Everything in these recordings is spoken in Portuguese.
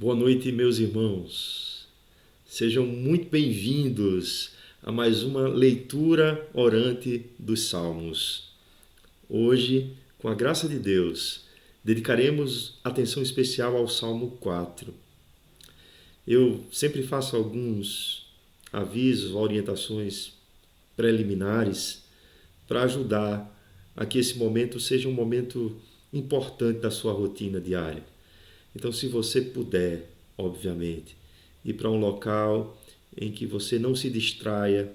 Boa noite, meus irmãos. Sejam muito bem-vindos a mais uma leitura orante dos Salmos. Hoje, com a graça de Deus, dedicaremos atenção especial ao Salmo 4. Eu sempre faço alguns avisos, orientações preliminares para ajudar a que esse momento seja um momento importante da sua rotina diária. Então, se você puder, obviamente, ir para um local em que você não se distraia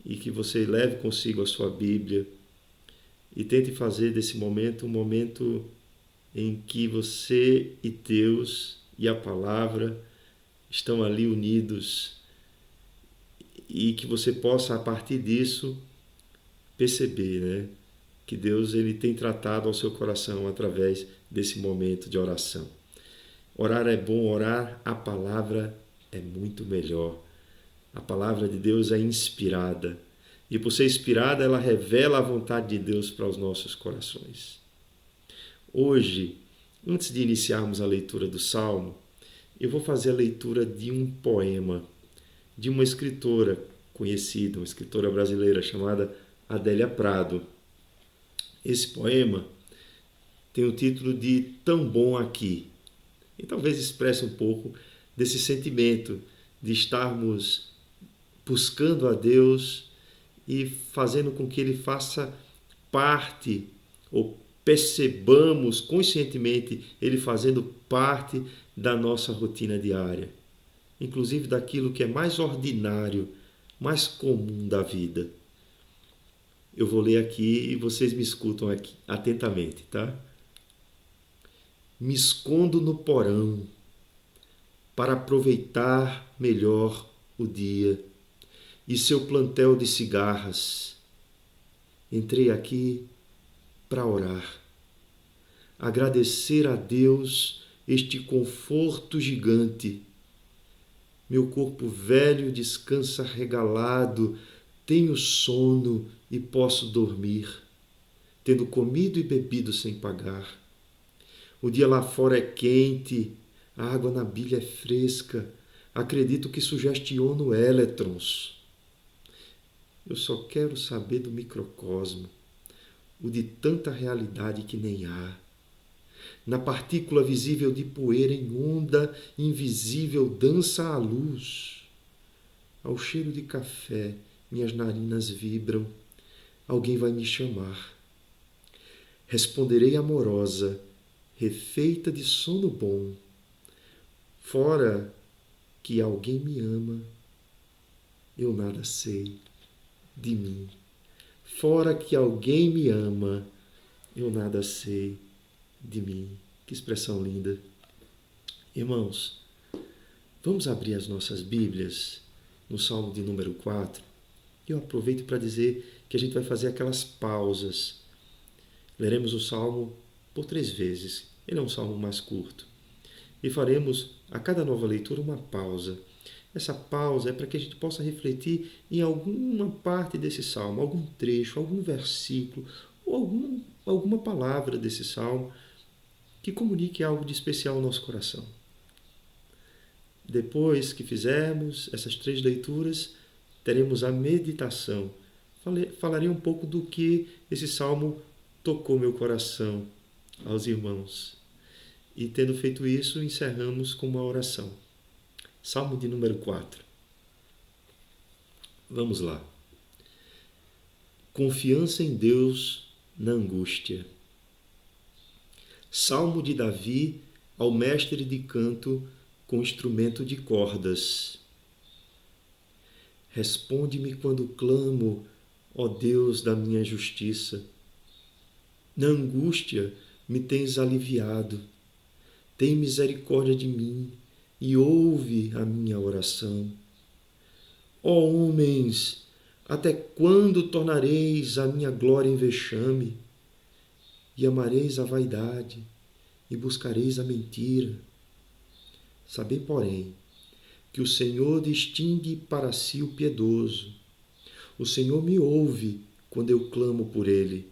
e que você leve consigo a sua Bíblia e tente fazer desse momento um momento em que você e Deus e a palavra estão ali unidos e que você possa, a partir disso, perceber, que Deus ele tem tratado ao seu coração através desse momento de oração. Orar é bom, orar a palavra é muito melhor. A palavra de Deus é inspirada. E por ser inspirada, ela revela a vontade de Deus para os nossos corações. Hoje, antes de iniciarmos a leitura do Salmo, eu vou fazer a leitura de um poema de uma escritora conhecida, uma escritora brasileira chamada Adélia Prado. Esse poema tem o título de Tão Bom Aqui. E talvez expresse um pouco desse sentimento de estarmos buscando a Deus e fazendo com que Ele faça parte, ou percebamos conscientemente Ele fazendo parte da nossa rotina diária, inclusive daquilo que é mais ordinário, mais comum da vida. Eu vou ler aqui e vocês me escutam aqui atentamente, tá? Me escondo no porão para aproveitar melhor o dia e seu plantel de cigarras. Entrei aqui para orar, agradecer a Deus este conforto gigante. Meu corpo velho descansa regalado, tenho sono e posso dormir, tendo comido e bebido sem pagar. O dia lá fora é quente, a água na bilha é fresca, acredito que sugestiono elétrons. Eu só quero saber do microcosmo, o de tanta realidade que nem há. Na partícula visível de poeira em onda invisível dança a luz. Ao cheiro de café, minhas narinas vibram. Alguém vai me chamar. Responderei amorosa, refeita de sono bom. Fora que alguém me ama, eu nada sei de mim. Fora que alguém me ama, eu nada sei de mim. Que expressão linda. Irmãos, vamos abrir as nossas Bíblias no Salmo de número 4. Eu aproveito para dizer que a gente vai fazer aquelas pausas. Leremos o Salmo por 3 vezes. Ele é um salmo mais curto. E faremos, a cada nova leitura, uma pausa. Essa pausa é para que a gente possa refletir em alguma parte desse salmo, algum trecho, algum versículo, ou alguma palavra desse salmo que comunique algo de especial ao nosso coração. Depois que fizermos essas 3 leituras, teremos a meditação. Falarei um pouco do que esse salmo tocou meu coração aos irmãos. E tendo feito isso, encerramos com uma oração. Salmo de número 4. Vamos lá. Confiança em Deus na angústia. Salmo de Davi ao mestre de canto com instrumento de cordas. Responde-me quando clamo, ó Deus da minha justiça. Na angústia me tens aliviado. Tem misericórdia de mim e ouve a minha oração. Ó homens, até quando tornareis a minha glória em vexame? E amareis a vaidade e buscareis a mentira. Sabei, porém, que o Senhor distingue para si o piedoso. O Senhor me ouve quando eu clamo por ele.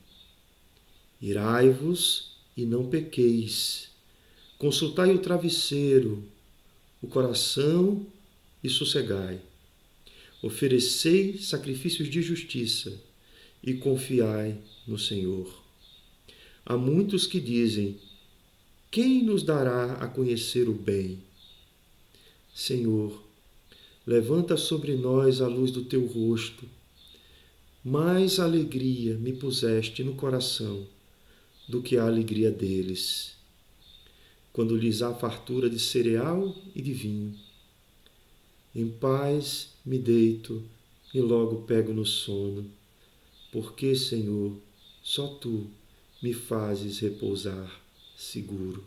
Irai-vos e não pequeis. Consultai o travesseiro o coração e sossegai. Oferecei sacrifícios de justiça e confiai no Senhor. Há muitos que dizem: quem nos dará a conhecer o bem? Senhor, levanta sobre nós a luz do teu rosto. Mais alegria me puseste no coração do que a alegria deles, quando lhes há fartura de cereal e de vinho. Em paz me deito e logo pego no sono, porque, Senhor, só tu me fazes repousar seguro.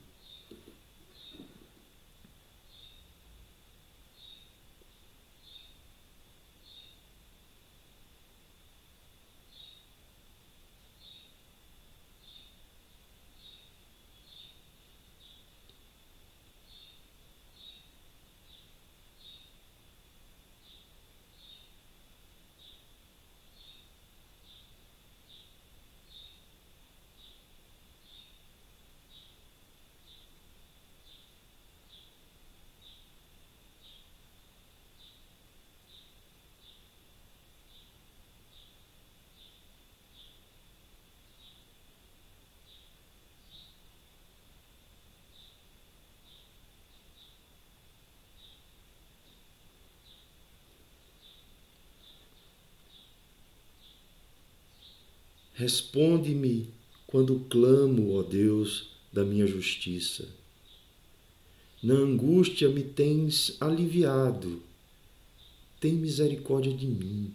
Responde-me quando clamo, ó Deus, da minha justiça. Na angústia me tens aliviado. Tem misericórdia de mim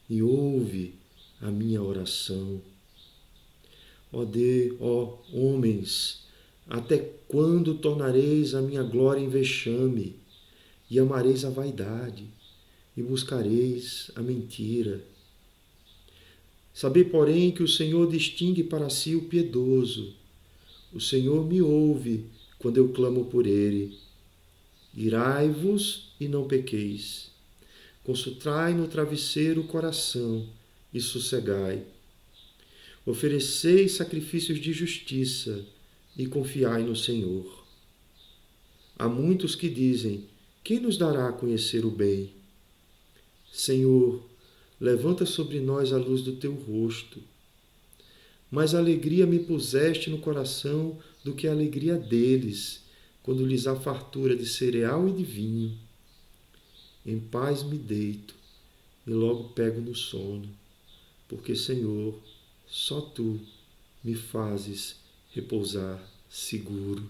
e ouve a minha oração. Ó homens, até quando tornareis a minha glória em vexame, e amareis a vaidade, e buscareis a mentira? Sabei, porém, que o Senhor distingue para si o piedoso. O Senhor me ouve quando eu clamo por ele. Irai-vos e não pequeis. Consultai no travesseiro o coração e sossegai. Oferecei sacrifícios de justiça e confiai no Senhor. Há muitos que dizem: quem nos dará a conhecer o bem? Senhor, levanta sobre nós a luz do teu rosto. Mais alegria me puseste no coração do que a alegria deles, quando lhes há fartura de cereal e de vinho. Em paz me deito e logo pego no sono, porque, Senhor, só tu me fazes repousar seguro.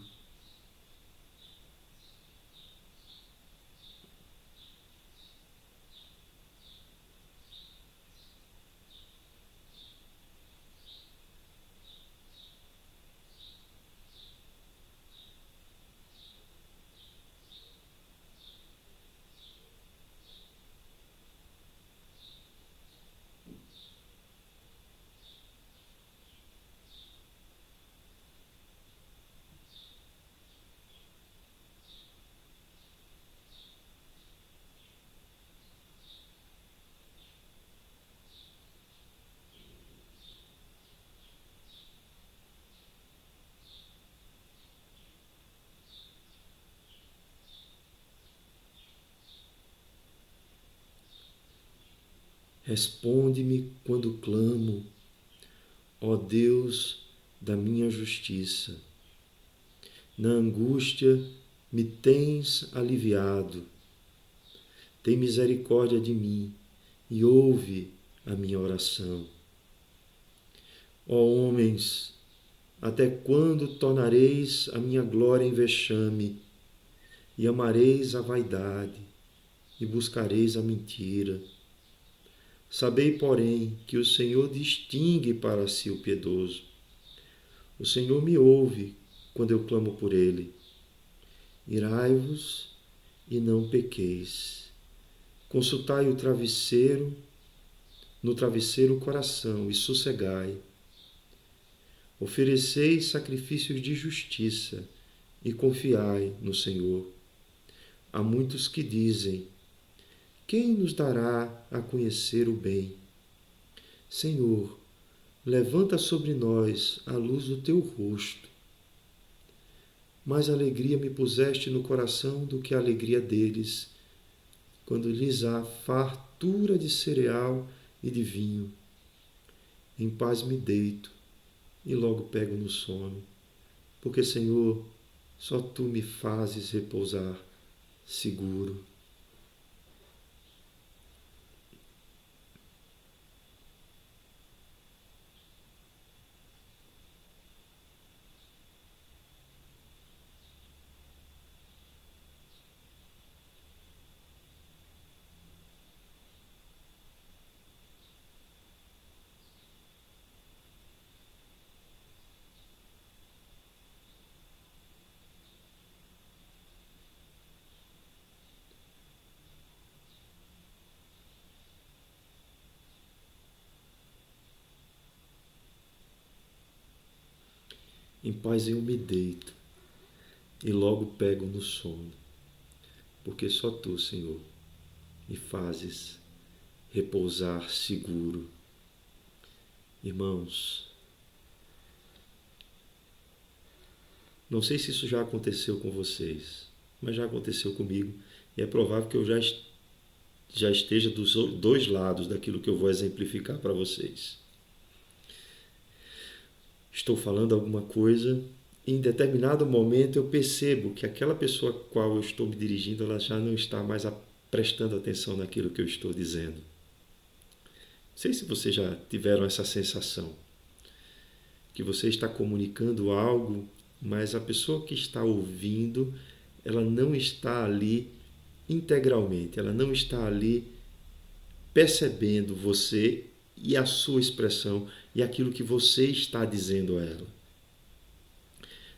Responde-me quando clamo, ó Deus da minha justiça. Na angústia me tens aliviado. Tem misericórdia de mim e ouve a minha oração. Ó homens, até quando tornareis a minha glória em vexame, e amareis a vaidade, e buscareis a mentira? Sabei, porém, que o Senhor distingue para si o piedoso. O Senhor me ouve quando eu clamo por ele. Irai-vos e não pequeis. Consultai no travesseiro o coração e sossegai. Oferecei sacrifícios de justiça e confiai no Senhor. Há muitos que dizem: quem nos dará a conhecer o bem? Senhor, levanta sobre nós a luz do teu rosto. mais alegria me puseste no coração do que a alegria deles, quando lhes há fartura de cereal e de vinho. Em paz me deito e logo pego no sono, porque, Senhor, só Tu me fazes repousar seguro. Em paz eu me deito e logo pego no sono, porque só Tu, Senhor, me fazes repousar seguro. Irmãos, não sei se isso já aconteceu com vocês, mas já aconteceu comigo e é provável que eu já esteja dos dois lados daquilo que eu vou exemplificar para vocês. Estou falando alguma coisa e em determinado momento eu percebo que aquela pessoa a qual eu estou me dirigindo, ela já não está mais prestando atenção naquilo que eu estou dizendo. Não sei se vocês já tiveram essa sensação, que você está comunicando algo, mas a pessoa que está ouvindo, ela não está ali integralmente, ela não está ali percebendo você e a sua expressão e aquilo que você está dizendo a ela.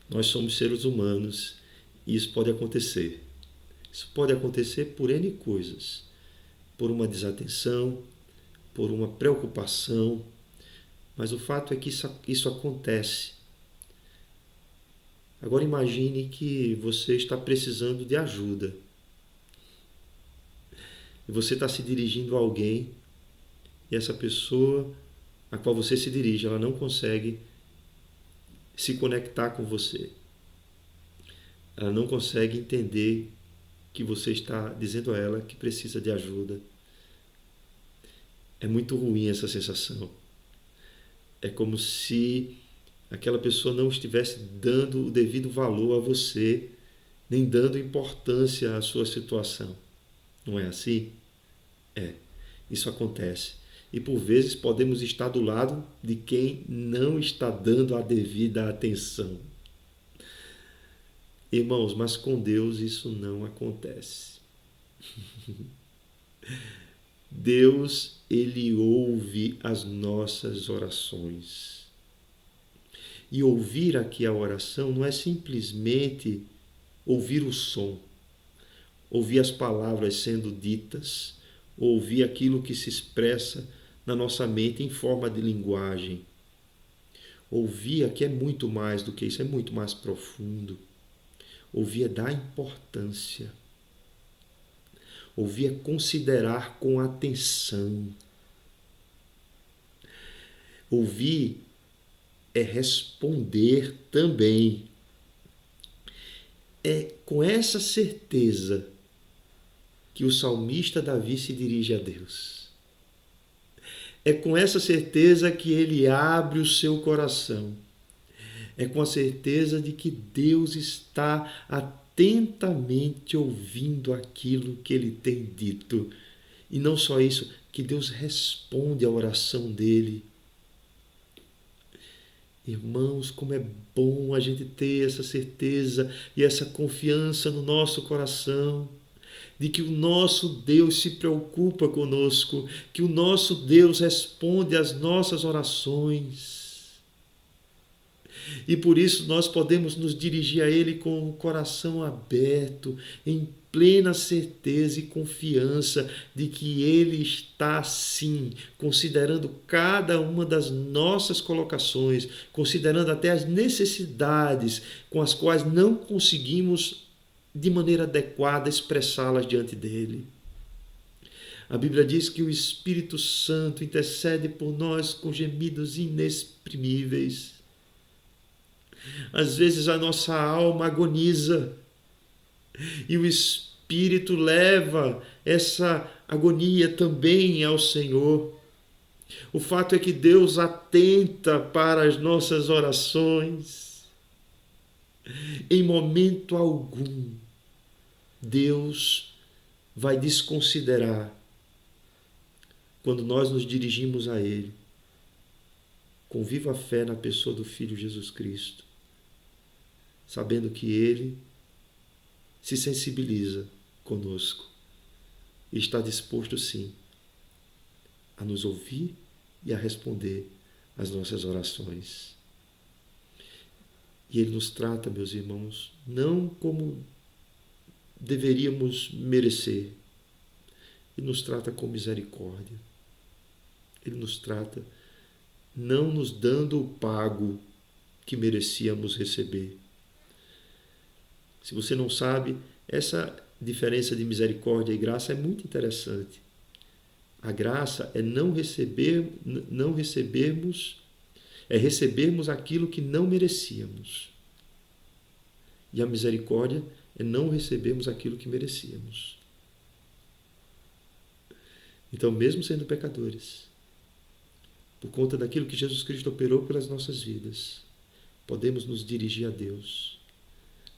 Nós somos seres humanos e isso pode acontecer. Isso pode acontecer por N coisas. Por uma desatenção, por uma preocupação, mas o fato é que isso acontece. Agora imagine que você está precisando de ajuda. E você está se dirigindo a alguém e essa pessoa a qual você se dirige, ela não consegue se conectar com você. Ela não consegue entender que você está dizendo a ela que precisa de ajuda. É muito ruim essa sensação. É como se aquela pessoa não estivesse dando o devido valor a você, nem dando importância à sua situação. Não é assim? É. Isso acontece. E por vezes podemos estar do lado de quem não está dando a devida atenção. Irmãos, mas com Deus isso não acontece. Deus, Ele ouve as nossas orações. E ouvir aqui a oração não é simplesmente ouvir o som, ouvir as palavras sendo ditas, ouvir aquilo que se expressa na nossa mente em forma de linguagem. Ouvir aqui é muito mais do que isso, é muito mais profundo. Ouvir é dar importância. Ouvir é considerar com atenção. Ouvir é responder também. É com essa certeza que o salmista Davi se dirige a Deus. É com essa certeza que ele abre o seu coração. É com a certeza de que Deus está atentamente ouvindo aquilo que ele tem dito. E não só isso, que Deus responde à oração dele. Irmãos, como é bom a gente ter essa certeza e essa confiança no nosso coração, de que o nosso Deus se preocupa conosco, que o nosso Deus responde às nossas orações. E por isso nós podemos nos dirigir a Ele com o coração aberto, em plena certeza e confiança de que Ele está, sim, considerando cada uma das nossas colocações, considerando até as necessidades com as quais não conseguimos de maneira adequada expressá-las diante dele. A Bíblia diz que o Espírito Santo intercede por nós com gemidos inexprimíveis. Às vezes a nossa alma agoniza e o Espírito leva essa agonia também ao Senhor. O fato é que Deus atenta para as nossas orações. Em momento algum, Deus vai desconsiderar quando nós nos dirigimos a Ele com viva fé na pessoa do Filho Jesus Cristo, sabendo que Ele se sensibiliza conosco e está disposto, sim, a nos ouvir e a responder às nossas orações. E Ele nos trata, meus irmãos, não como deveríamos merecer. Ele nos trata com misericórdia. Ele nos trata não nos dando o pago que merecíamos receber. Se você não sabe, essa diferença de misericórdia e graça é muito interessante. A graça é recebermos aquilo que não merecíamos. E a misericórdia é não recebermos aquilo que merecíamos. Então, mesmo sendo pecadores, por conta daquilo que Jesus Cristo operou pelas nossas vidas, podemos nos dirigir a Deus.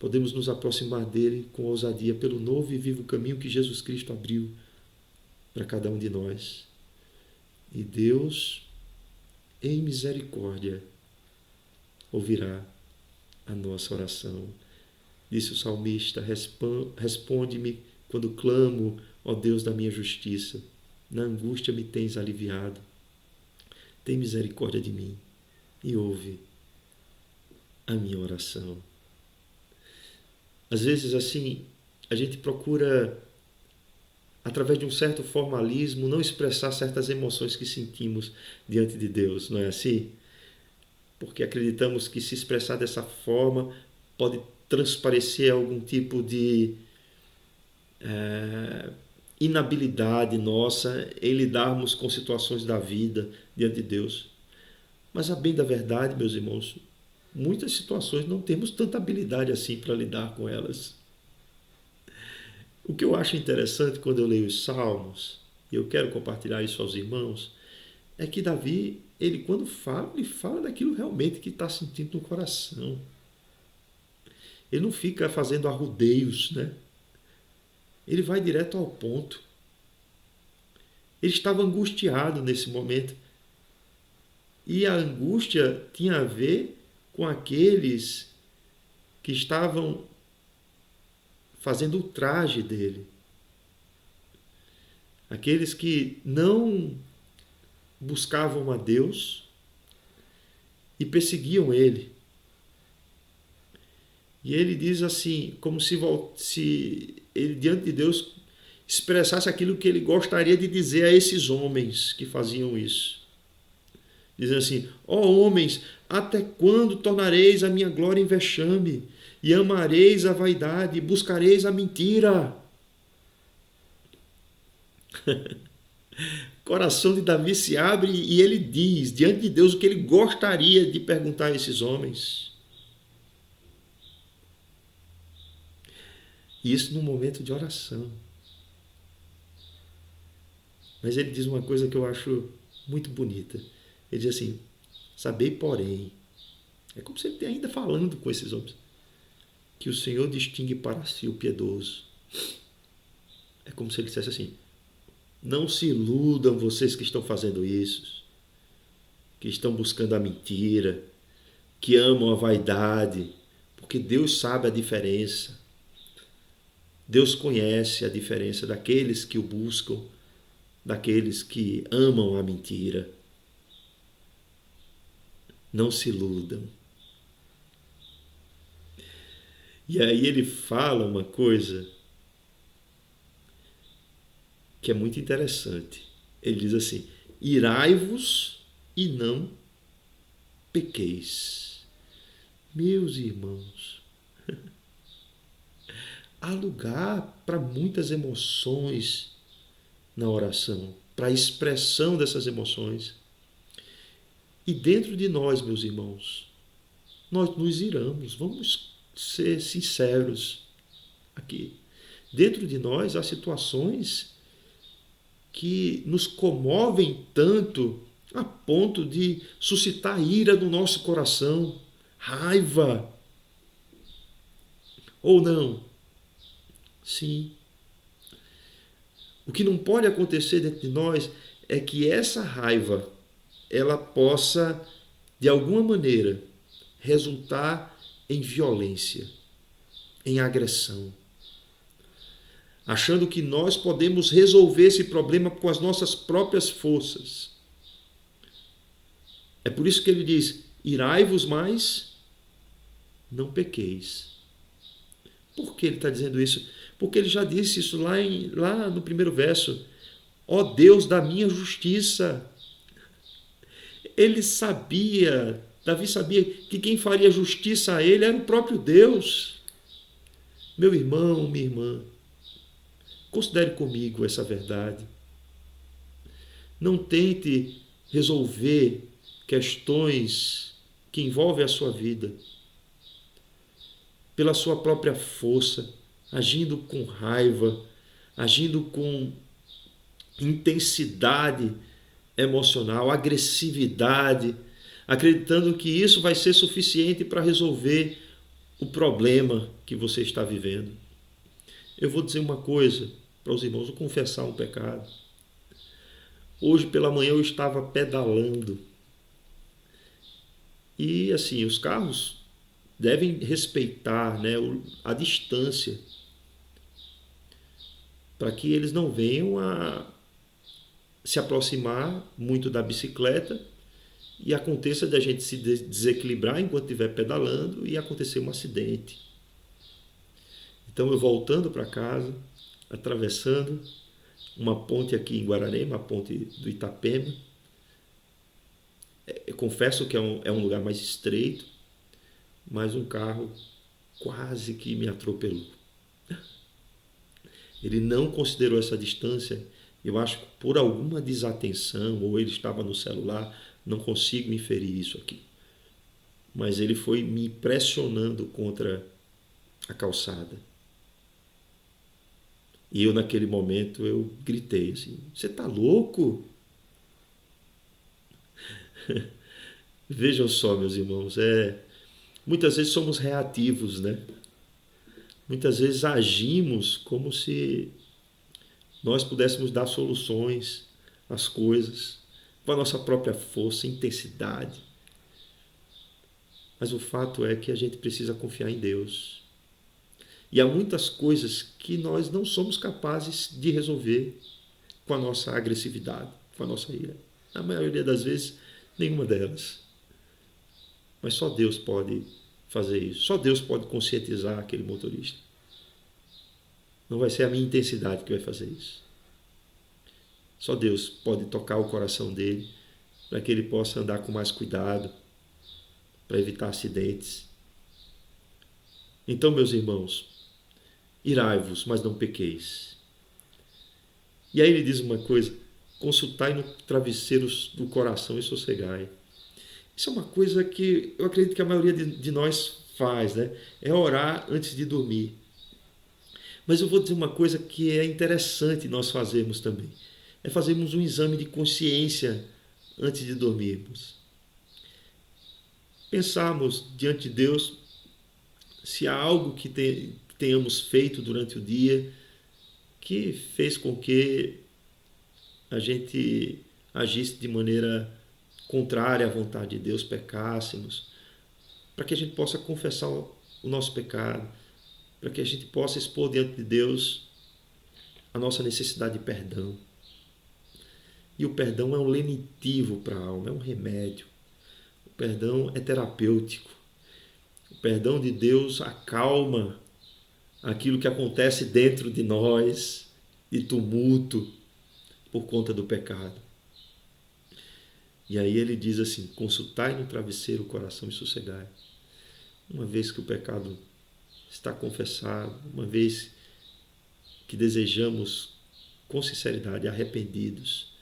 Podemos nos aproximar dele com ousadia pelo novo e vivo caminho que Jesus Cristo abriu para cada um de nós. E Deus, em misericórdia, ouvirá a nossa oração. Disse o salmista: responde-me quando clamo, ó Deus da minha justiça. Na angústia me tens aliviado. Tem misericórdia de mim e ouve a minha oração. Às vezes, assim, a gente procura, através de um certo formalismo, não expressar certas emoções que sentimos diante de Deus, não é assim? Porque acreditamos que se expressar dessa forma pode transparecer algum tipo de inabilidade nossa em lidarmos com situações da vida diante de Deus. Mas, a bem da verdade, meus irmãos, muitas situações não temos tanta habilidade assim para lidar com elas. O que eu acho interessante quando eu leio os Salmos, e eu quero compartilhar isso aos irmãos, é que Davi, quando fala, ele fala daquilo realmente que está sentindo no coração. Ele não fica fazendo arrudeios, né? Ele vai direto ao ponto. Ele estava angustiado nesse momento. E a angústia tinha a ver com aqueles que estavam fazendo o traje dele. Aqueles que não buscavam a Deus e perseguiam ele. E ele diz assim, como se ele diante de Deus expressasse aquilo que ele gostaria de dizer a esses homens que faziam isso. Dizendo assim: ó homens, até quando tornareis a minha glória em vexame, e amareis a vaidade, e buscareis a mentira? O coração de Davi se abre e ele diz diante de Deus o que ele gostaria de perguntar a esses homens. E isso num momento de oração. Mas ele diz uma coisa que eu acho muito bonita. Ele diz assim: sabei, porém, é como se ele estivesse ainda falando com esses homens, que o Senhor distingue para si o piedoso. É como se ele dissesse assim: não se iludam vocês que estão fazendo isso, que estão buscando a mentira, que amam a vaidade, porque Deus sabe a diferença. Deus conhece a diferença daqueles que o buscam, daqueles que amam a mentira. Não se iludam. E aí ele fala uma coisa que é muito interessante. Ele diz assim: irai-vos e não pequeis. Meus irmãos, há lugar para muitas emoções na oração, para a expressão dessas emoções. E dentro de nós, meus irmãos, nós nos iramos. Vamos ser sinceros aqui. Dentro de nós há situações que nos comovem tanto a ponto de suscitar ira no nosso coração, raiva. Ou não? Sim. O que não pode acontecer dentro de nós é que essa raiva ela possa, de alguma maneira, resultar em violência, em agressão. Achando que nós podemos resolver esse problema com as nossas próprias forças. É por isso que ele diz, irai-vos, mas não pequeis. Por que ele está dizendo isso? Porque ele já disse isso lá no primeiro verso. Ó Deus da minha justiça. Ele sabia, Davi sabia que quem faria justiça a ele era o próprio Deus. Meu irmão, minha irmã, considere comigo essa verdade. Não tente resolver questões que envolvem a sua vida pela sua própria força, agindo com raiva, agindo com intensidade emocional, agressividade, acreditando que isso vai ser suficiente para resolver o problema que você está vivendo. Eu vou dizer uma coisa para os irmãos, vou confessar um pecado. Hoje pela manhã eu estava pedalando e assim, os carros devem respeitar, né, a distância para que eles não venham a se aproximar muito da bicicleta e aconteça de a gente se desequilibrar enquanto estiver pedalando e acontecer um acidente. Então eu voltando para casa, atravessando uma ponte aqui em Guararema, a ponte do Itapema. Eu confesso que é um lugar mais estreito, mas um carro quase que me atropelou. Ele não considerou essa distância. Eu acho que por alguma desatenção, ou ele estava no celular, não consigo inferir isso aqui. Mas ele foi me pressionando contra a calçada. E eu, naquele momento, eu gritei assim, você está louco? Vejam só, meus irmãos, muitas vezes somos reativos, né? Muitas vezes agimos como se nós pudéssemos dar soluções às coisas com a nossa própria força, intensidade. Mas o fato é que a gente precisa confiar em Deus. E há muitas coisas que nós não somos capazes de resolver com a nossa agressividade, com a nossa ira. Na maioria das vezes, nenhuma delas. Mas só Deus pode fazer isso. Só Deus pode conscientizar aquele motorista. Não vai ser a minha intensidade que vai fazer isso. Só Deus pode tocar o coração dele para que ele possa andar com mais cuidado, para evitar acidentes. Então, meus irmãos, irai-vos, mas não pequeis. E aí ele diz uma coisa, consultai no travesseiro do coração e sossegai. Isso é uma coisa que eu acredito que a maioria de nós faz, né? É orar antes de dormir. Mas eu vou dizer uma coisa que é interessante nós fazermos também. É fazermos um exame de consciência antes de dormirmos. Pensarmos diante de Deus se há algo que tenhamos feito durante o dia que fez com que a gente agisse de maneira contrária à vontade de Deus, pecássemos, para que a gente possa confessar o nosso pecado, para que a gente possa expor diante de Deus a nossa necessidade de perdão. E o perdão é um lenitivo para a alma, é um remédio. O perdão é terapêutico. O perdão de Deus acalma aquilo que acontece dentro de nós, de tumulto, por conta do pecado. E aí ele diz assim, consultai no travesseiro o coração e sossegai. Uma vez que o pecado está confessado, uma vez que desejamos com sinceridade, arrependidos,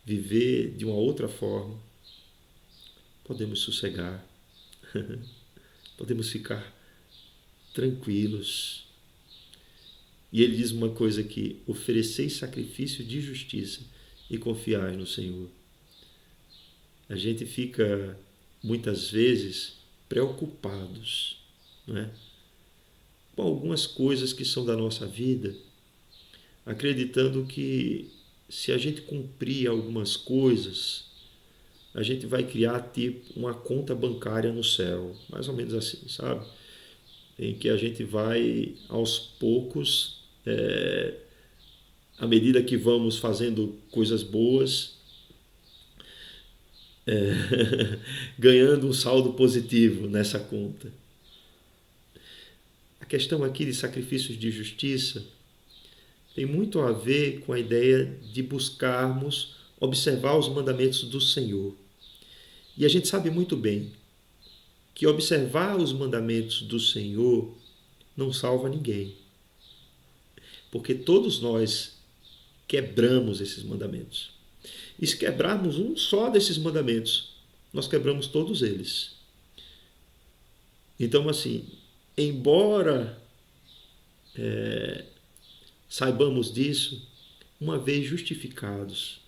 viver de uma outra forma, podemos sossegar. podemos ficar tranquilos. E ele diz uma coisa aqui: ofereceis sacrifício de justiça e confiai no Senhor. A gente fica, muitas vezes, preocupados, não é? Com algumas coisas que são da nossa vida, acreditando que se a gente cumprir algumas coisas, a gente vai criar tipo uma conta bancária no céu, mais ou menos assim, sabe? Em que a gente vai aos poucos, à medida que vamos fazendo coisas boas, ganhando um saldo positivo nessa conta. A questão aqui de sacrifícios de justiça tem muito a ver com a ideia de buscarmos observar os mandamentos do Senhor. E a gente sabe muito bem que observar os mandamentos do Senhor não salva ninguém. Porque todos nós quebramos esses mandamentos. E se quebrarmos um só desses mandamentos, nós quebramos todos eles. Então, assim, embora saibamos disso, uma vez justificados,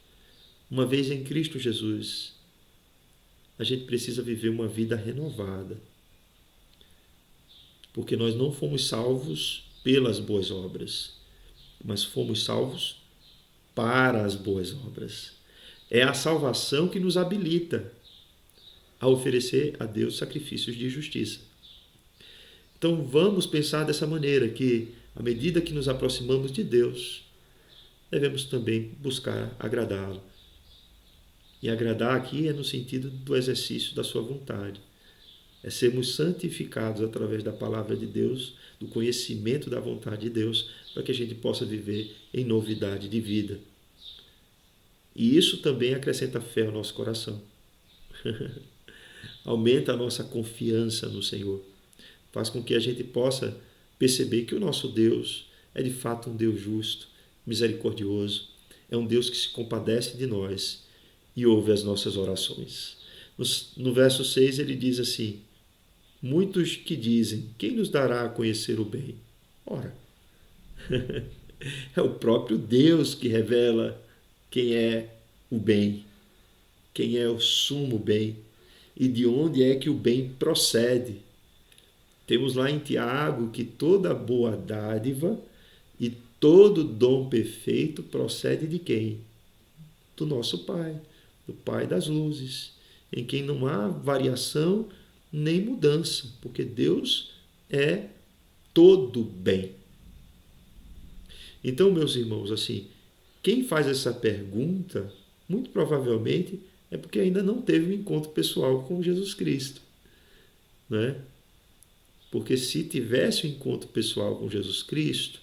uma vez em Cristo Jesus, a gente precisa viver uma vida renovada. Porque nós não fomos salvos pelas boas obras, mas fomos salvos para as boas obras. É a salvação que nos habilita a oferecer a Deus sacrifícios de justiça. Então vamos pensar dessa maneira, que à medida que nos aproximamos de Deus, devemos também buscar agradá-lo. E agradar aqui é no sentido do exercício da sua vontade. É sermos santificados através da palavra de Deus, do conhecimento da vontade de Deus, para que a gente possa viver em novidade de vida. E isso também acrescenta fé ao nosso coração. Aumenta a nossa confiança no Senhor. Faz com que a gente possa perceber que o nosso Deus é de fato um Deus justo, misericordioso. É um Deus que se compadece de nós e ouve as nossas orações. No verso 6 ele diz assim: muitos que dizem, quem nos dará a conhecer o bem? Ora, é o próprio Deus que revela quem é o bem, quem é o sumo bem e de onde é que o bem procede. Temos lá em Tiago que toda boa dádiva e todo dom perfeito procede de quem? Do nosso Pai, do Pai das luzes, em quem não há variação nem mudança, porque Deus é todo bem. Então, meus irmãos, assim, quem faz essa pergunta, muito provavelmente é porque ainda não teve um encontro pessoal com Jesus Cristo, né? Porque se tivesse um encontro pessoal com Jesus Cristo,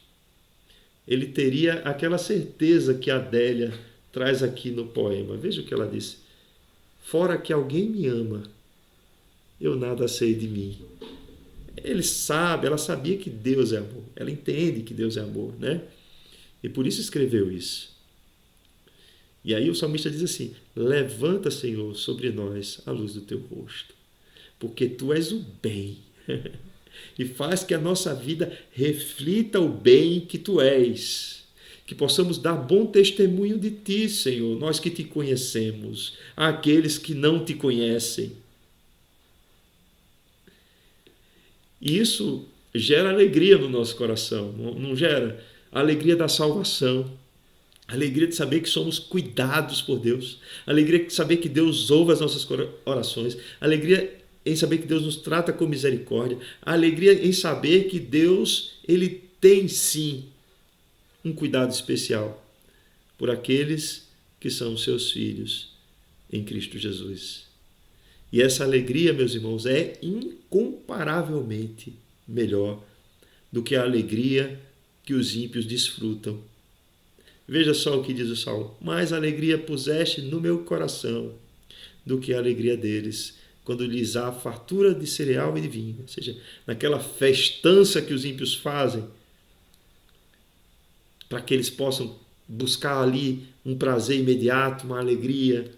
ele teria aquela certeza que a Adélia traz aqui no poema. Veja o que ela disse: fora que alguém me ama, eu nada sei de mim. Ela sabia que Deus é amor, ela entende que Deus é amor, né? E por isso escreveu isso. E aí o salmista diz assim: levanta, Senhor, sobre nós a luz do teu rosto, porque tu és o bem. E faz que a nossa vida reflita o bem que tu és. Que possamos dar bom testemunho de ti, Senhor, nós que te conhecemos, àqueles que não te conhecem. E isso gera alegria no nosso coração, não gera? A alegria da salvação, a alegria de saber que somos cuidados por Deus, a alegria de saber que Deus ouve as nossas orações, a alegria em saber que Deus nos trata com misericórdia, a alegria em saber que Deus, ele tem sim um cuidado especial por aqueles que são seus filhos em Cristo Jesus. E essa alegria, meus irmãos, é incomparavelmente melhor do que a alegria que os ímpios desfrutam. Veja só o que diz o Salmo: mais alegria puseste no meu coração do que a alegria deles, quando lhes há fartura de cereal e de vinho. Ou seja, naquela festança que os ímpios fazem, para que eles possam buscar ali um prazer imediato, uma alegria.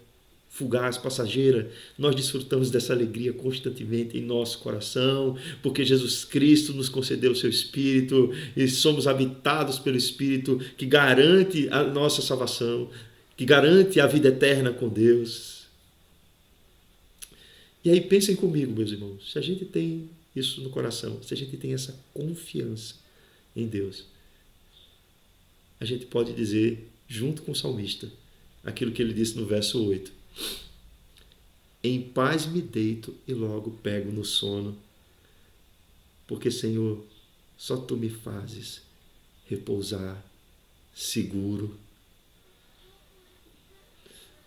fugaz, passageira, nós desfrutamos dessa alegria constantemente em nosso coração, porque Jesus Cristo nos concedeu o seu Espírito e somos habitados pelo Espírito que garante a nossa salvação, que garante a vida eterna com Deus. E aí pensem comigo, meus irmãos, se a gente tem isso no coração, se a gente tem essa confiança em Deus, a gente pode dizer, junto com o salmista, aquilo que ele disse no verso 8. Em paz me deito e logo pego no sono, porque, Senhor, só Tu me fazes repousar seguro.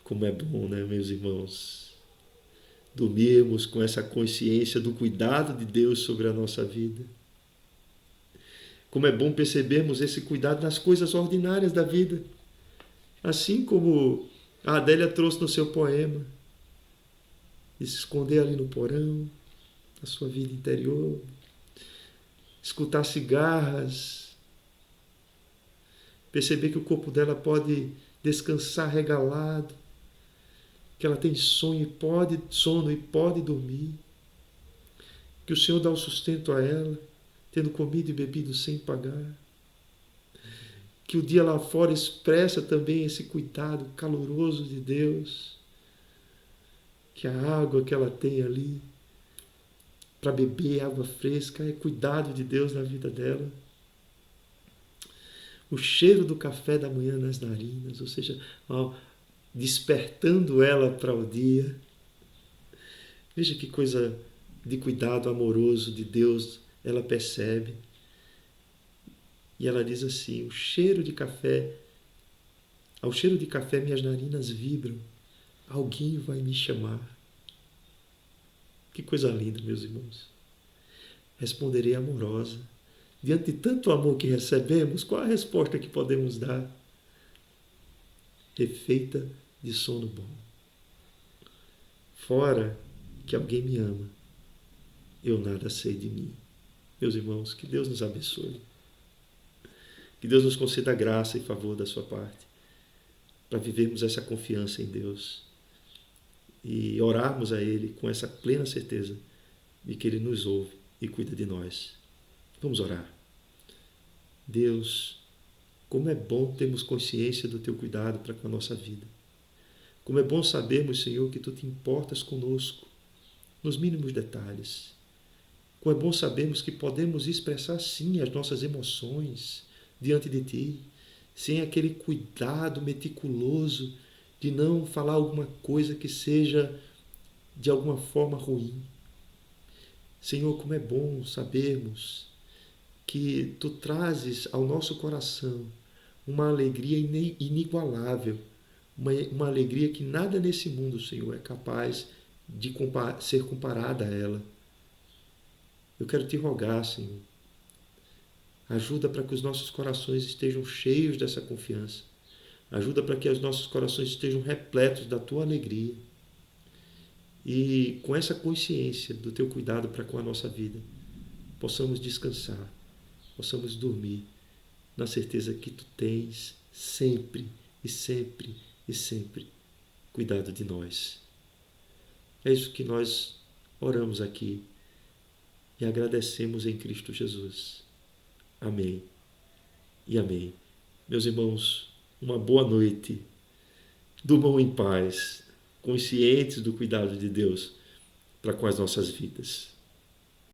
Como é bom, né, meus irmãos? Dormirmos com essa consciência do cuidado de Deus sobre a nossa vida. Como é bom percebermos esse cuidado nas coisas ordinárias da vida. Assim como a Adélia trouxe no seu poema, de se esconder ali no porão, na sua vida interior, escutar cigarras, perceber que o corpo dela pode descansar regalado, que ela tem sono e pode dormir, que o Senhor dá o sustento a ela, tendo comido e bebido sem pagar, que o dia lá fora expressa também esse cuidado caloroso de Deus, que a água que ela tem ali para beber, água fresca, é cuidado de Deus na vida dela. O cheiro do café da manhã nas narinas, ou seja, despertando ela para o dia. Veja que coisa de cuidado amoroso de Deus ela percebe. E ela diz assim, ao cheiro de café minhas narinas vibram, alguém vai me chamar. Que coisa linda, meus irmãos. Responderei amorosa. Diante de tanto amor que recebemos, qual a resposta que podemos dar? Refeita de sono bom. Fora que alguém me ama, eu nada sei de mim. Meus irmãos, que Deus nos abençoe. Que Deus nos conceda graça e favor da sua parte, para vivermos essa confiança em Deus e orarmos a Ele com essa plena certeza de que Ele nos ouve e cuida de nós. Vamos orar. Deus, como é bom termos consciência do Teu cuidado para com a nossa vida. Como é bom sabermos, Senhor, que Tu te importas conosco, nos mínimos detalhes. Como é bom sabermos que podemos expressar, sim, as nossas emoções diante de Ti, sem aquele cuidado meticuloso de não falar alguma coisa que seja de alguma forma ruim. Senhor, como é bom sabermos que Tu trazes ao nosso coração uma alegria inigualável, uma alegria que nada nesse mundo, Senhor, é capaz de ser comparada a ela. Eu quero Te rogar, Senhor, ajuda para que os nossos corações estejam cheios dessa confiança. Ajuda para que os nossos corações estejam repletos da Tua alegria. E com essa consciência do Teu cuidado para com a nossa vida, possamos descansar, possamos dormir na certeza que Tu tens sempre e sempre e sempre cuidado de nós. É isso que nós oramos aqui e agradecemos em Cristo Jesus. Amém e amém. Meus irmãos, uma boa noite. Durmam em paz, conscientes do cuidado de Deus para com as nossas vidas.